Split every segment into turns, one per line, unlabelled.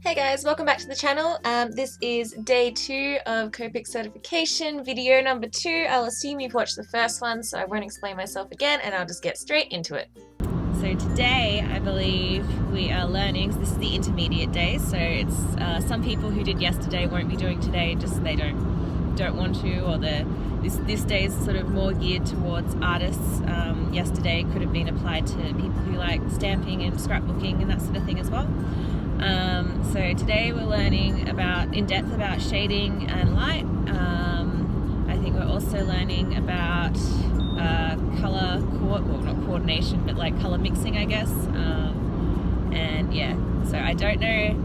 Hey guys, welcome back to the channel. This is day 2 of Copic Certification, video number 2. I'll assume you've watched the first one, so I won't explain myself again and I'll just get straight into it.
So today, I believe we are learning, so this is the intermediate day, so it's some people who did yesterday won't be doing today, just they don't want to, or this day is sort of more geared towards artists. Yesterday could have been applied to people who like stamping and scrapbooking and that sort of thing as well. So today we're learning in depth about shading and light. I think we're also learning about not coordination, but like color mixing, I guess. And yeah, so I don't know.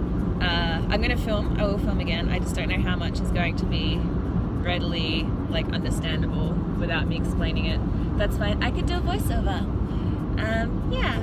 I'm going to film. I will film again. I just don't know how much is going to be readily like understandable without me explaining it. That's fine. I could do a voiceover. Yeah.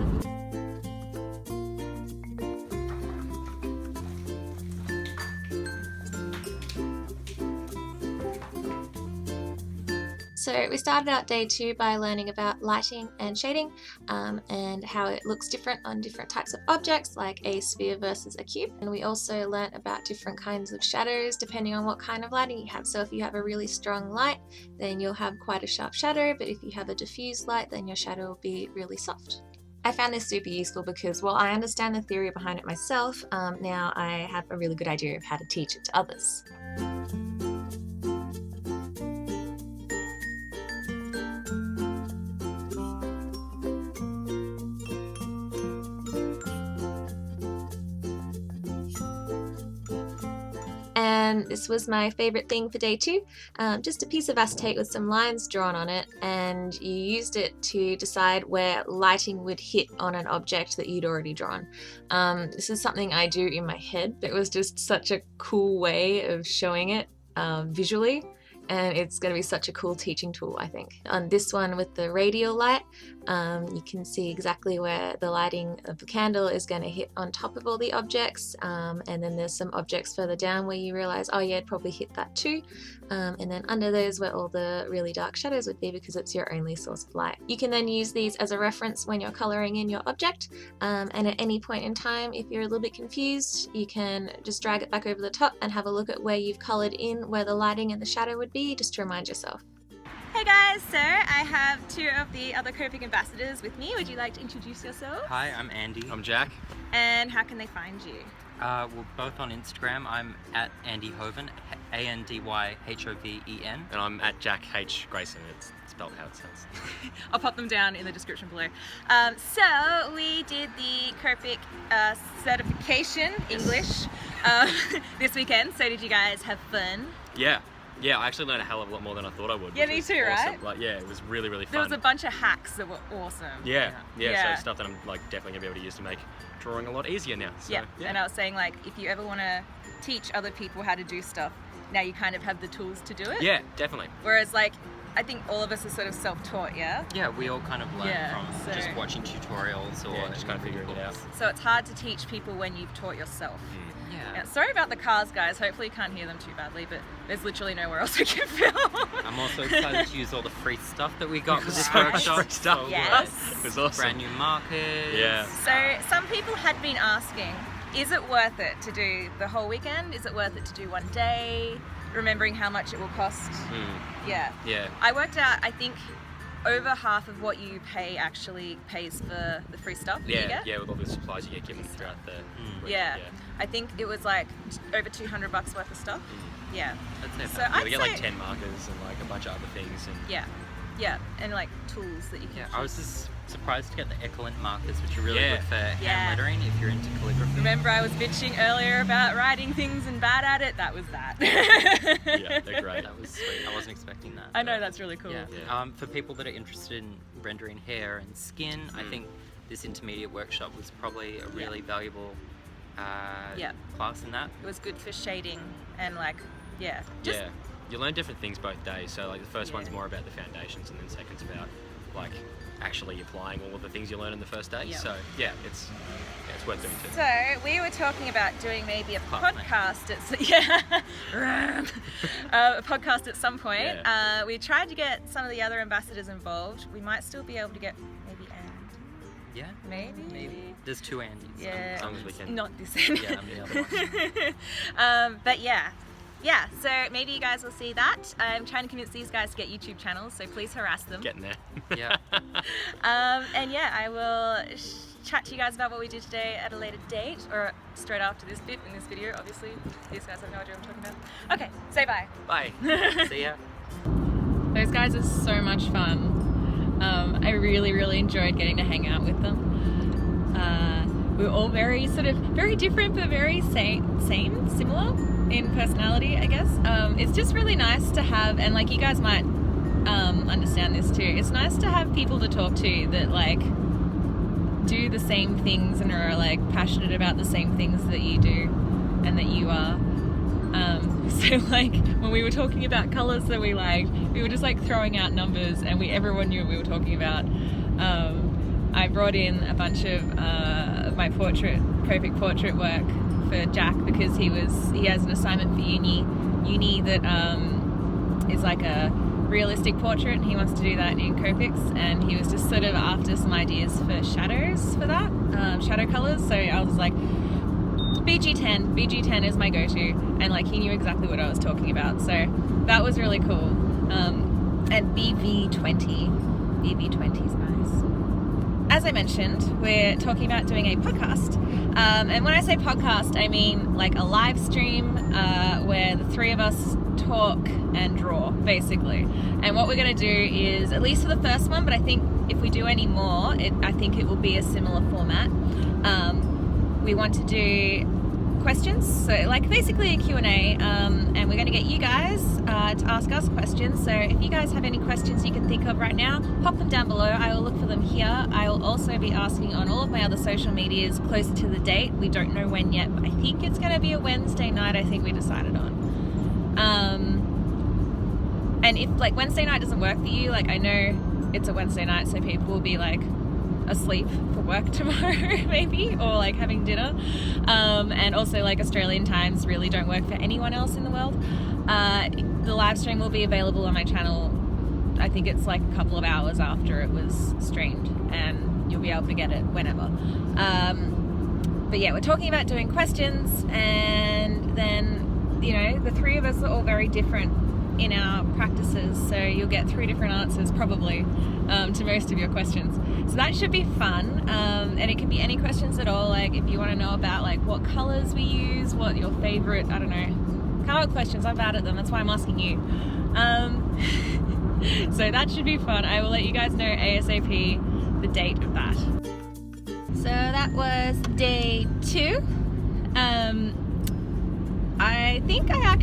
So we started out day 2 by learning about lighting and shading and how it looks different on different types of objects like a sphere versus a cube. And we also learned about different kinds of shadows depending on what kind of lighting you have. So if you have a really strong light, then you'll have quite a sharp shadow, but if you have a diffused light, then your shadow will be really soft. I found this super useful because while I understand the theory behind it myself, now I have a really good idea of how to teach it to others. And this was my favorite thing for day 2, just a piece of acetate with some lines drawn on it, and you used it to decide where lighting would hit on an object that you'd already drawn. This is something I do in my head. It was just such a cool way of showing it visually, and it's going to be such a cool teaching tool, I think. On this one with the radial light, you can see exactly where the lighting of the candle is going to hit on top of all the objects, and then there's some objects further down where you realize, oh yeah, it'd probably hit that too, and then under those where all the really dark shadows would be because it's your only source of light. You can then use these as a reference when you're coloring in your object, and at any point in time, if you're a little bit confused, you can just drag it back over the top and have a look at where you've colored in where the lighting and the shadow would be, just to remind yourself.
Hey guys, so I have 2 of the other Copic ambassadors with me. Would you like to introduce yourself?
Hi, I'm Andy.
I'm Jack.
And how can they find you?
We're both on Instagram. I'm at Andy Hoven, ANDYHOVEN.
And I'm at Jack H. Grayson. It's spelled how it says.
I'll pop them down in the description below. So we did the Copic certification, English, this weekend. So did you guys have fun?
Yeah, I actually learned a hell of a lot more than I thought I would.
Yeah, me too,
awesome.
right?
Like, yeah, it was really, really fun.
There was a bunch of hacks that were awesome.
Yeah. So stuff that I'm like definitely gonna be able to use to make drawing a lot easier now. So,
yeah, and I was saying like if you ever want to teach other people how to do stuff, now you kind of have the tools to do it.
Yeah, definitely.
Whereas like I think all of us are sort of self-taught, yeah?
Yeah, we all kind of learn from just watching tutorials or
just kind of figuring it out.
So it's hard to teach people when you've taught yourself.
Yeah.
Sorry about the cars, guys. Hopefully you can't hear them too badly, but there's literally nowhere else we can film.
I'm also excited to use all the free stuff that we got for this workshop.
Free stuff.
Yes.
It was awesome.
Brand new markers.
Yeah.
So some people had been asking, is it worth it to do the whole weekend? Is it worth it to do one day? Remembering how much it will cost. Yeah. I worked out, I think, over half of what you pay actually pays for the free stuff that you get.
Yeah, with all the supplies you get given throughout the week.
Yeah, I think it was like over $200 worth of stuff. Yeah.
That's
We get like 10 markers and like a bunch of other things. And
yeah, and like tools that you can use.
I was just surprised to get the Ecolint markers, which are really good for hand lettering if you're into calligraphy.
Remember I was bitching earlier about writing things and bad at it? That was that.
Yeah, they're great.
That was sweet. I wasn't expecting that.
I know, that's really cool.
Yeah. For people that are interested in rendering hair and skin, I think this intermediate workshop was probably a really valuable class in that.
It was good for shading and like,
You learn different things both days. So like the first one's more about the foundations, and then second's about like actually applying all of the things you learn in the first day. So yeah, it's worth doing too.
So we were talking about doing maybe a podcast a podcast at some point. We tried to get some of the other ambassadors involved. We might still be able to get maybe aaand.
Yeah.
Maybe.
There's 2 Andys.
Yeah.
As long as we can.
Not this Andy.
Yeah, I'm the other one.
But yeah, so maybe you guys will see that. I'm trying to convince these guys to get YouTube channels, so please harass them.
Getting there.
Yeah.
And yeah, I will chat to you guys about what we did today at a later date, or straight after this bit in this video, obviously. These guys have no idea what I'm talking about. Okay, say bye.
Bye. See ya.
Those guys are so much fun. I really enjoyed getting to hang out with them. We were all very different, but very similar in personality, I guess. It's just really nice to have, and like you guys might understand this too, it's nice to have people to talk to that like do the same things and are like passionate about the same things that you do and that you are. So like when we were talking about colours that we liked, we were just like throwing out numbers and everyone knew what we were talking about. I brought in a bunch of my Copic portrait work for Jack because he has an assignment for uni that is like a realistic portrait, and he wants to do that in Copics, and he was just sort of after some ideas for shadows for that, shadow colours. So I was like, BG10 is my go-to, and like he knew exactly what I was talking about, so that was really cool. And BV20 is nice. As I mentioned, we're talking about doing a podcast, and when I say podcast, I mean like a live stream where the 3 of us talk and draw, basically. And what we're going to do is, at least for the first one, but I think if we do any more, I think it will be a similar format. We want to do questions, so like basically a Q&A, and we're going to get you guys to ask us questions. So if you guys have any questions you can think of right now, pop them down below. I will look for them here. I will also be asking on all of my other social medias closer to the date. We don't know when yet, but I think it's going to be a Wednesday night, I think we decided on. And if like Wednesday night doesn't work for you, like I know it's a Wednesday night, so people will be like asleep for work tomorrow maybe, or like having dinner, and also like Australian times really don't work for anyone else in the world. The live stream will be available on my channel, I think it's like a couple of hours after it was streamed, and you'll be able to get it whenever. But yeah, we're talking about doing questions, and then, you know, the 3 of us are all very different in our practices, so you'll get 3 different answers probably to most of your questions. So that should be fun, and it can be any questions at all, like if you want to know about like what colours we use, what your favourite, I don't know, come up with questions. I'm bad at them, that's why I'm asking you. So that should be fun. I will let you guys know ASAP the date of that. So that was day 2. I think I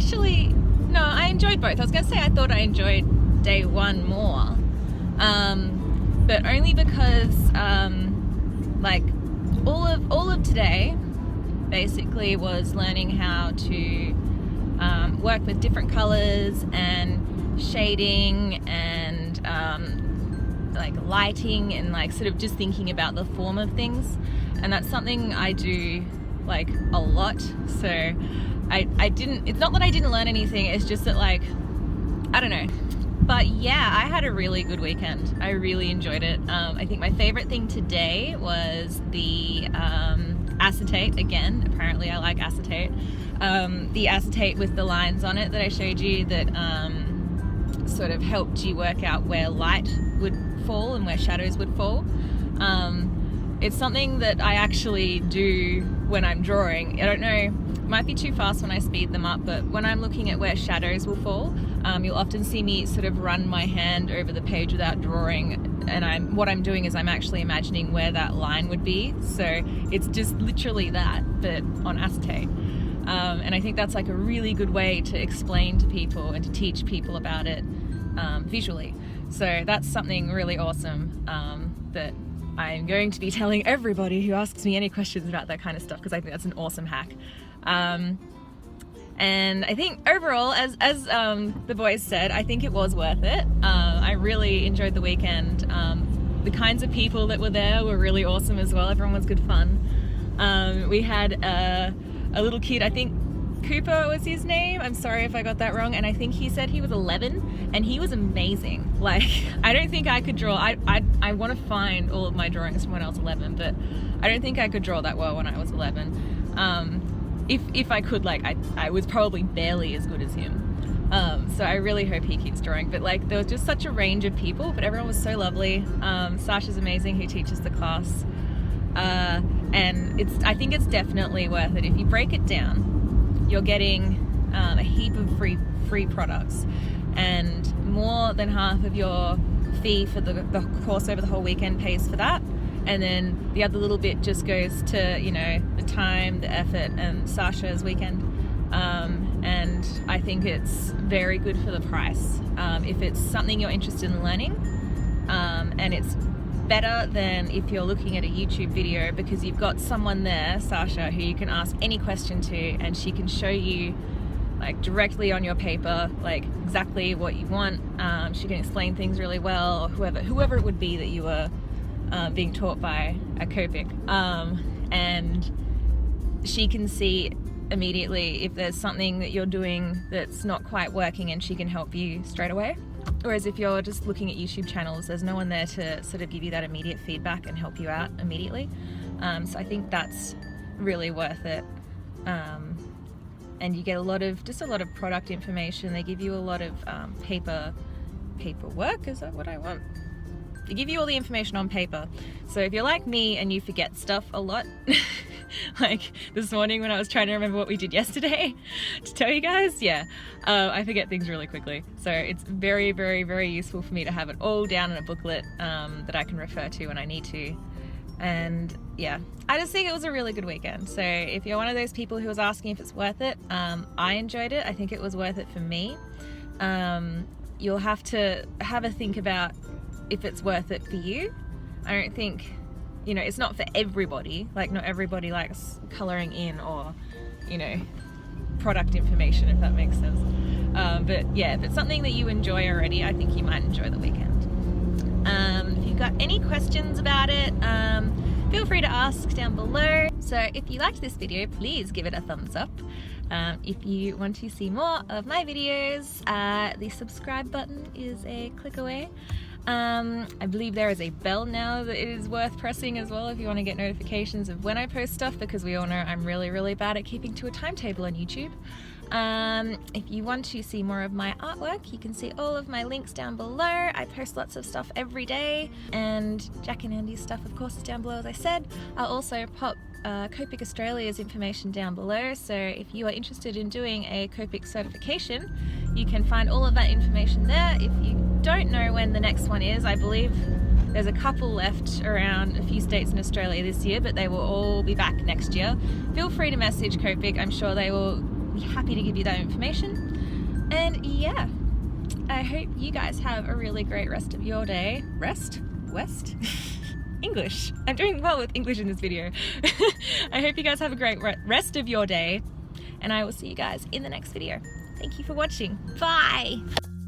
enjoyed both. I was going to say I thought I enjoyed day 1 more, but only because like all of today basically was learning how to work with different colors and shading and like lighting, and like sort of just thinking about the form of things, and that's something I do like a lot. So it's not that I didn't learn anything, it's just that like, I don't know. But yeah, I had a really good weekend. I really enjoyed it. I think my favorite thing today was the acetate again. Apparently I like acetate. The acetate with the lines on it that I showed you that sort of helped you work out where light would fall and where shadows would fall. It's something that I actually do when I'm drawing. I don't know, it might be too fast when I speed them up, but when I'm looking at where shadows will fall, you'll often see me sort of run my hand over the page without drawing, and what I'm doing is I'm actually imagining where that line would be. So it's just literally that, but on acetate. And I think that's like a really good way to explain to people and to teach people about it visually. So that's something really awesome that I'm going to be telling everybody who asks me any questions about that kind of stuff, because I think that's an awesome hack. And I think overall, as the boys said, I think it was worth it. I really enjoyed the weekend. The kinds of people that were there were really awesome as well. Everyone was good fun. We had a little kid, I think Cooper was his name. I'm sorry if I got that wrong. And I think he said he was 11, and he was amazing. Like, I don't think I could draw. I want to find all of my drawings from when I was 11, but I don't think I could draw that well when I was 11. If I could, like, I was probably barely as good as him. So I really hope he keeps drawing. But like, there was just such a range of people, but everyone was so lovely. Sasha's amazing, who teaches the class. And I think it's definitely worth it. If you break it down, you're getting a heap of free products, and more than half of your fee for the course over the whole weekend pays for that. And then the other little bit just goes to, you know, the time, the effort, and Sasha's weekend. And I think it's very good for the price. If it's something you're interested in learning, and it's better than if you're looking at a YouTube video, because you've got someone there, Sasha, who you can ask any question to, and she can show you, like, directly on your paper, like, exactly what you want. She can explain things really well, or whoever it would be that you were being taught by at Copic. And she can see immediately if there's something that you're doing that's not quite working, and she can help you straight away. Whereas if you're just looking at YouTube channels, there's no one there to sort of give you that immediate feedback and help you out immediately. So I think that's really worth it. And you get a lot of product information. They give you a lot of paperwork. Is that what I want? They give you all the information on paper. So if you're like me and you forget stuff a lot, like this morning when I was trying to remember what we did yesterday to tell you guys, I forget things really quickly. So it's very, very, very useful for me to have it all down in a booklet that I can refer to when I need to. And yeah, I just think it was a really good weekend. So if you're one of those people who was asking if it's worth it, I enjoyed it. I think it was worth it for me. You'll have to have a think about if it's worth it for you. I don't think, you know, it's not for everybody. Like, not everybody likes colouring in or, you know, product information, if that makes sense. But yeah, if it's something that you enjoy already, I think you might enjoy the weekend. If you've got any questions about it, feel free to ask down below. So if you liked this video, please give it a thumbs up. If you want to see more of my videos, the subscribe button is a click away. I believe there is a bell now that it is worth pressing as well if you want to get notifications of when I post stuff, because we all know I'm really, really bad at keeping to a timetable on YouTube. If you want to see more of my artwork, you can see all of my links down below. I post lots of stuff every day, and Jack and Andy's stuff, of course, is down below, as I said. I'll also pop Copic Australia's information down below, so if you are interested in doing a Copic certification, you can find all of that information there. If you don't know when the next one is, I believe there's a couple left around a few states in Australia this year, but they will all be back next year. Feel free to message Copic. I'm sure they will be happy to give you that information. And yeah, I hope you guys have a really great rest of your day. West? English. I'm doing well with English in this video. I hope you guys have a great rest of your day, and I will see you guys in the next video. Thank you for watching. Bye!